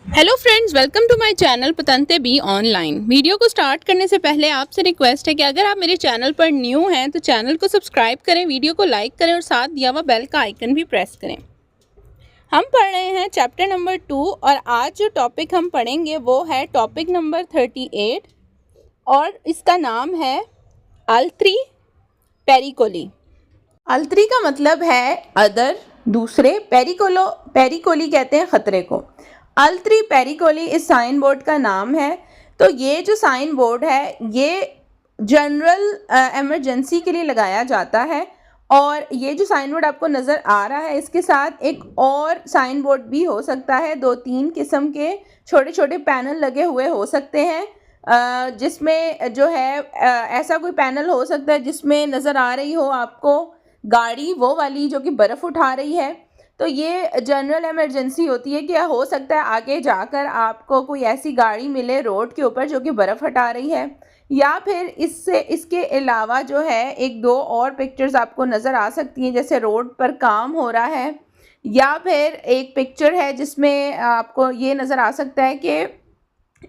Hello friends, welcome to my channel पतंते बी online. Video को स्टार्ट करने से पहले आपसे रिक्वेस्ट है कि अगर आप मेरे चैनल पर न्यू हैं तो चैनल को सब्सक्राइब करें, वीडियो को लाइक करें और साथ दिया हुआ बेल का आइकन भी प्रेस करें। हम पढ़ रहे हैं चैप्टर नंबर 2 और आज जो टॉपिक हम पढ़ेंगे वो है टॉपिक नंबर 38 और इसका नाम है अल्त्री पेरिकोली। अल्त्री का मतलब है अदर, दूसरे। पेरिकोली कहते हैं खतरे को। अल्त्री पेरिकोली इस साइन बोर्ड का नाम है। तो ये जो साइन बोर्ड है ये जनरल इमरजेंसी के लिए लगाया जाता है। और ये जो साइन बोर्ड आपको नज़र आ रहा है इसके साथ एक और साइन बोर्ड भी हो सकता है। 2-3 किस्म के छोटे छोटे पैनल लगे हुए हो सकते हैं, जिसमें जो है ऐसा कोई पैनल हो सकता है जिसमें नज़र आ रही हो आपको गाड़ी वो वाली जो कि बर्फ़ उठा रही है। तो ये जनरल इमरजेंसी होती है कि हो सकता है आगे जाकर आपको कोई ऐसी गाड़ी मिले रोड के ऊपर जो कि बर्फ़ हटा रही है, या फिर इसके अलावा जो है 1-2 और पिक्चर्स आपको नज़र आ सकती हैं, जैसे रोड पर काम हो रहा है, या फिर एक पिक्चर है जिसमें आपको ये नज़र आ सकता है कि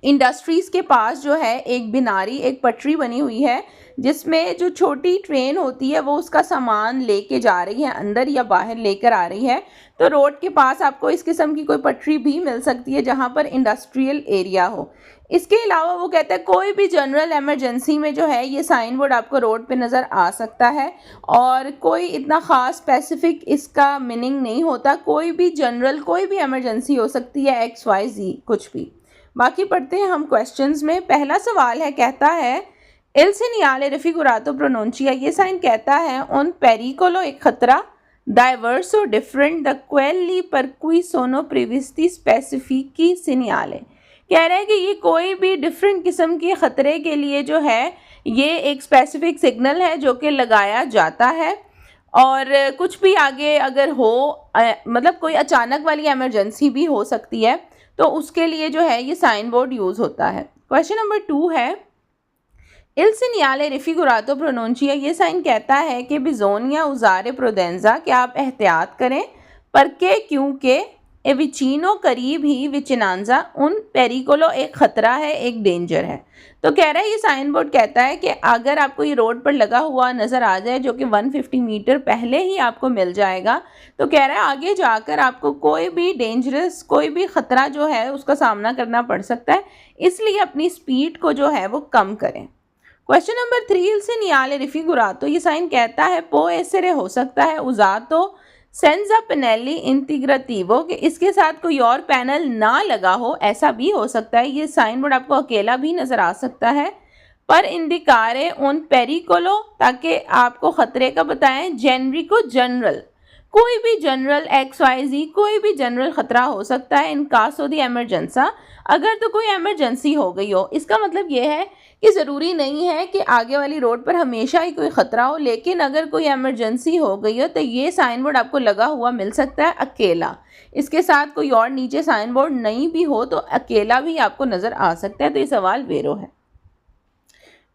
इंडस्ट्रीज़ के पास जो है एक बिनारी, एक पटरी बनी हुई है जिसमें जो छोटी ट्रेन होती है वो उसका सामान लेके जा रही है, अंदर या बाहर लेकर आ रही है। तो रोड के पास आपको इस किस्म की कोई पटरी भी मिल सकती है जहाँ पर इंडस्ट्रियल एरिया हो। इसके अलावा वो कहता है कोई भी जनरल इमरजेंसी में जो है ये साइन बोर्ड आपको रोड पे नज़र आ सकता है और कोई इतना ख़ास स्पेसिफिक इसका मीनिंग नहीं होता। कोई भी जनरल, कोई भी इमरजेंसी हो सकती है, XYZ कुछ भी। बाकी पढ़ते हैं हम क्वेश्चंस में। पहला सवाल है, कहता है इल segnale raffigurato pronuncia, ये साइन कहता है un pericolo एक खतरा, diverso different da quelli per cui sono previsti specifici segnale। कह रहा है कि ये कोई भी डिफरेंट किस्म के ख़तरे के लिए जो है ये एक स्पेसिफिक सिग्नल है जो कि लगाया जाता है। और कुछ भी आगे अगर हो मतलब कोई अचानक वाली इमरजेंसी भी हो सकती है तो उसके लिए जो है ये साइन बोर्ड यूज़ होता है। क्वेश्चन नंबर 2 है, इल segnale raffigurato pronuncia, ये साइन कहता है कि बिजोनिया उजारे प्रोडेंजा, कि आप एहतियात करें, परके क्योंकि एविचिनो करीब ही, विचिनांजा उन पेरिकोलो एक ख़तरा है, एक डेंजर है। तो कह रहा है ये साइन बोर्ड कहता है कि अगर आपको ये रोड पर लगा हुआ नज़र आ जाए जो कि 150 मीटर पहले ही आपको मिल जाएगा, तो कह रहा है आगे जाकर आपको कोई भी डेंजरस, कोई भी ख़तरा जो है उसका सामना करना पड़ सकता है, इसलिए अपनी स्पीड को जो है वो कम करें। क्वेश्चन नंबर 3, इल segnale raffigurato, ये साइन कहता है पो एसेरे हो सकता है उजातो सेंजा पेनेली इंटीग्रेटिवो, कि इसके साथ कोई और पैनल ना लगा हो, ऐसा भी हो सकता है। ये साइन बोर्ड आपको अकेला भी नज़र आ सकता है। पर इंडिकारे उन पेरिकोलो, ताकि आपको ख़तरे का बताएं। जेनरिको जनरल, कोई भी जनरल XYZ, कोई भी जनरल ख़तरा हो सकता है। इन कासो दी एमरजेंसा, अगर तो कोई एमरजेंसी हो गई हो। इसका मतलब ये है कि ज़रूरी नहीं है कि आगे वाली रोड पर हमेशा ही कोई ख़तरा हो, लेकिन अगर कोई एमरजेंसी हो गई हो तो ये साइन बोर्ड आपको लगा हुआ मिल सकता है अकेला। इसके साथ कोई और नीचे साइन बोर्ड नहीं भी हो तो अकेला भी आपको नज़र आ सकता है। तो ये सवाल वेरो है।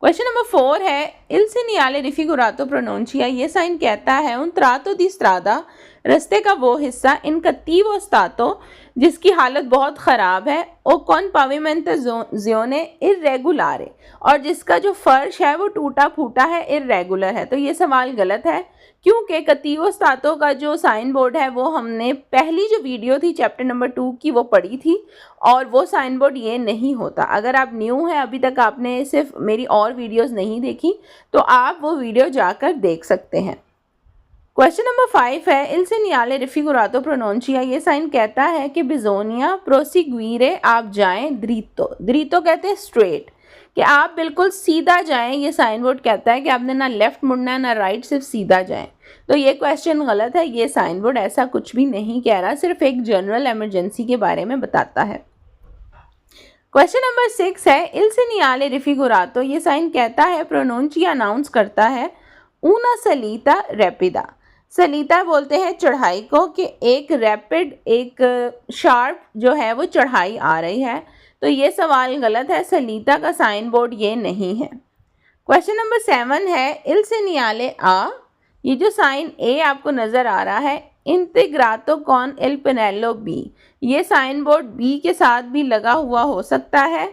क्वेश्चन नंबर 4 है, इल segnale raffigurato pronuncia, ये साइन कहता है उन trato di strada, रास्ते का वो हिस्सा, इन cattivo stato, जिसकी हालत बहुत ख़राब है, ओ कौन pavimentazione irregolare, और जिसका जो फर्श है वो टूटा फूटा है, इरेगुलर है। तो ये सवाल गलत है क्योंकि कतीवो स्तातो का जो साइन बोर्ड है वो हमने पहली जो वीडियो थी चैप्टर नंबर 2 की वो पढ़ी थी और वो साइन बोर्ड ये नहीं होता। अगर आप न्यू हैं, अभी तक आपने सिर्फ मेरी और वीडियोस नहीं देखी, तो आप वो वीडियो जाकर देख सकते हैं। क्वेश्चन नंबर 5 है, इल segnale raffigurato pronuncia, ये साइन कहता है कि बिजोनिया प्रोसिग्वीरे, आप जाएं द्रीतो, द्रीतो कहते हैं स्ट्रेट, कि आप बिल्कुल सीधा जाएं। ये साइन बोर्ड कहता है कि आपने ना लेफ़्ट मुड़ना है ना राइट, सिर्फ सीधा जाएं। तो ये क्वेश्चन गलत है। ये साइन बोर्ड ऐसा कुछ भी नहीं कह रहा, सिर्फ एक जनरल इमरजेंसी के बारे में बताता है। क्वेश्चन नंबर 6 है, इल segnale raffigurato, ये साइन कहता है प्रोनोंचिया अनाउंस करता है ऊना सलीता रैपिदा, सलीता बोलते हैं चढ़ाई को, कि एक रैपिड, एक शार्प जो है वो चढ़ाई आ रही है। तो ये सवाल गलत है, सलीता का साइन बोर्ड ये नहीं है। क्वेश्चन नंबर 7 है, इल segnale आ, ये जो साइन ए आपको नज़र आ रहा है, इंटीग्रातो कॉन इल पेनेलो बी, ये साइन बोर्ड बी के साथ भी लगा हुआ हो सकता है।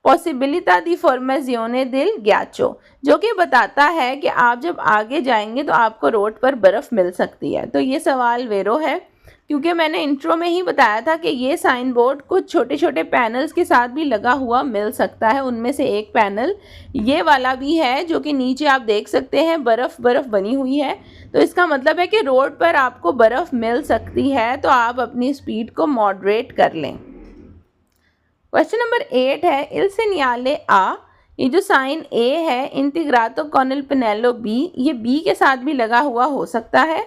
पॉसिबिलिटा दी फॉर्मेजियोने दिल ग्याचो, जो कि बताता है कि आप जब आगे जाएंगे तो आपको रोड पर बर्फ़ मिल सकती है। तो ये सवाल वेरो है, क्योंकि मैंने इंट्रो में ही बताया था कि ये साइन बोर्ड कुछ छोटे छोटे पैनल्स के साथ भी लगा हुआ मिल सकता है। उनमें से एक पैनल ये वाला भी है, जो कि नीचे आप देख सकते हैं बर्फ़ बनी हुई है। तो इसका मतलब है कि रोड पर आपको बर्फ़ मिल सकती है, तो आप अपनी स्पीड को मॉडरेट कर लें। क्वेश्चन नंबर 8 है इल सेनियाले आ, ये जो साइन ए है इंटीग्रातो कॉन इल पेनेलो बी, ये बी के साथ भी लगा हुआ हो सकता है।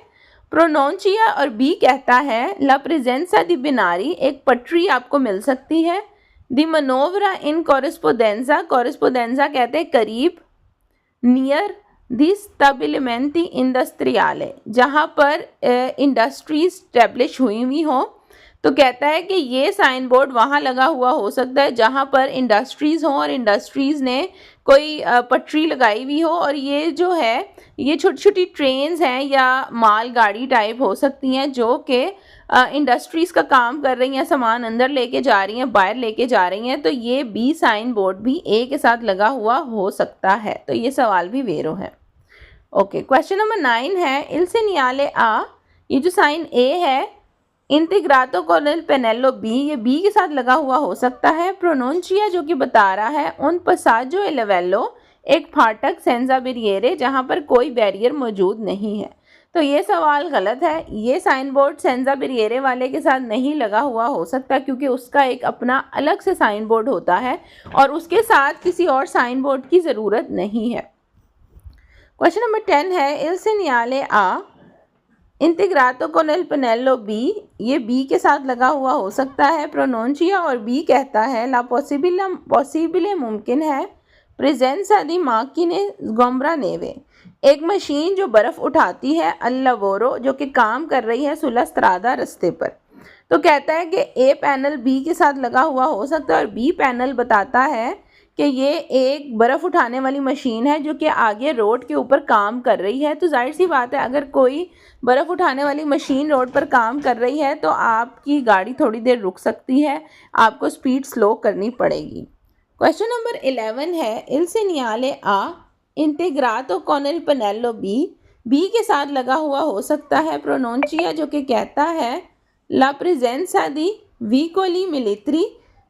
प्रोनोंचिया और बी कहता है ला प्रेजेंसा दी बिनारी, एक पटरी आपको मिल सकती है। दी मनोवरा इन कॉरेस्पोडेंजा, कॉरेस्पोडेंजा कहते हैं करीब। नियर दी स्टेबिलिमेंटी इंडस्ट्रियाले, जहाँ पर इंडस्ट्रीज स्टैब्लिश हुई हो। तो कहता है कि ये साइन बोर्ड वहाँ लगा हुआ हो सकता है जहाँ पर इंडस्ट्रीज़ हों और इंडस्ट्रीज़ ने कोई पटरी लगाई हुई हो, और ये जो है ये छोटी छोटी ट्रेन्स हैं या माल गाड़ी टाइप हो सकती हैं, जो कि इंडस्ट्रीज़ का काम कर रही हैं, सामान अंदर लेके जा रही हैं, बाहर लेके जा रही हैं। तो ये बी साइन बोर्ड भी ए के साथ लगा हुआ हो सकता है। तो ये सवाल भी वेरो है। ओके, क्वेश्चन नंबर 9 है इल सेनियाले आ, ये जो साइन ए है इंटीग्रातो कॉन इल पेनेलो बी, ये बी के साथ लगा हुआ हो सकता है। प्रोनोंचिया जो कि बता रहा है उन पसाजो ए लेवेलो, एक फाटक सेंजा बेरिएरे, जहाँ पर कोई बैरियर मौजूद नहीं है। तो ये सवाल गलत है। ये साइन बोर्ड सेंजा बेरिएरे वाले के साथ नहीं लगा हुआ हो सकता, क्योंकि उसका एक अपना अलग से साइन बोर्ड होता है और उसके साथ किसी और साइन बोर्ड की ज़रूरत नहीं है। क्वेश्चन नंबर 10 है इल सेनियाले आ इंटीग्रातो कॉन इल पेनेलो बी, ये बी के साथ लगा हुआ हो सकता है। प्रोनोंचिया और बी कहता है ला पॉसिबले मुमकिन है प्रेजेंसा दी माकिने गोम्ब्रा नेवे, एक मशीन जो बर्फ़ उठाती है अल लवोरो, जो कि काम कर रही है सुला स्त्रादा रास्ते पर। तो कहता है कि ए पैनल बी के साथ लगा हुआ हो सकता है और बी पैनल बताता है कि ये एक बर्फ़ उठाने वाली मशीन है जो कि आगे रोड के ऊपर काम कर रही है। तो जाहिर सी बात है, अगर कोई बर्फ़ उठाने वाली मशीन रोड पर काम कर रही है तो आपकी गाड़ी थोड़ी देर रुक सकती है, आपको स्पीड स्लो करनी पड़ेगी। क्वेश्चन नंबर 11 है इल सेनियाले आ इंटीग्रातो कॉन इल पेनेलो बी, बी के साथ लगा हुआ हो सकता है। प्रोनोंचिया जो कि कहता है ला प्रेजेंसा दी व्हीकोली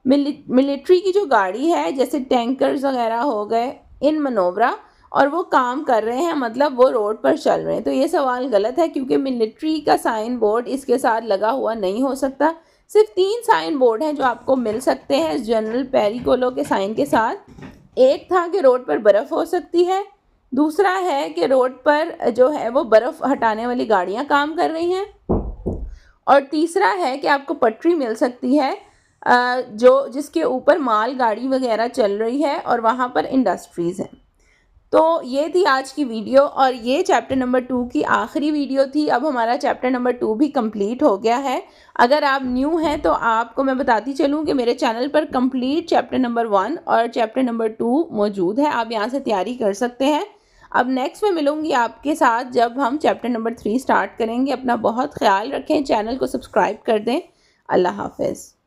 मिलिट्री की जो गाड़ी है, जैसे टैंकर्स वगैरह हो गए, इन मनोवरा, और वो काम कर रहे हैं, मतलब वो रोड पर चल रहे हैं। तो ये सवाल गलत है, क्योंकि मिलिट्री का साइन बोर्ड इसके साथ लगा हुआ नहीं हो सकता। सिर्फ 3 साइन बोर्ड हैं जो आपको मिल सकते हैं जनरल पेरिकोलो के साइन के साथ। एक था कि रोड पर बर्फ़ हो सकती है, दूसरा है कि रोड पर जो है वो बर्फ़ हटाने वाली गाड़ियाँ काम कर रही हैं, और तीसरा है कि आपको पटरी मिल सकती है जिसके ऊपर माल गाड़ी वगैरह चल रही है और वहाँ पर इंडस्ट्रीज़ हैं। तो ये थी आज की वीडियो, और ये चैप्टर नंबर 2 की आखिरी वीडियो थी। अब हमारा चैप्टर नंबर 2 भी कंप्लीट हो गया है। अगर आप न्यू हैं तो आपको मैं बताती चलूँ कि मेरे चैनल पर कंप्लीट चैप्टर नंबर 1 और चैप्टर नंबर 2 मौजूद है, आप यहाँ से तैयारी कर सकते हैं। अब नेक्स्ट में मिलूँगी आपके साथ जब हम चैप्टर नंबर 3 स्टार्ट करेंगे। अपना बहुत ख्याल रखें, चैनल को सब्सक्राइब कर दें। अल्लाह हाफ़िज़।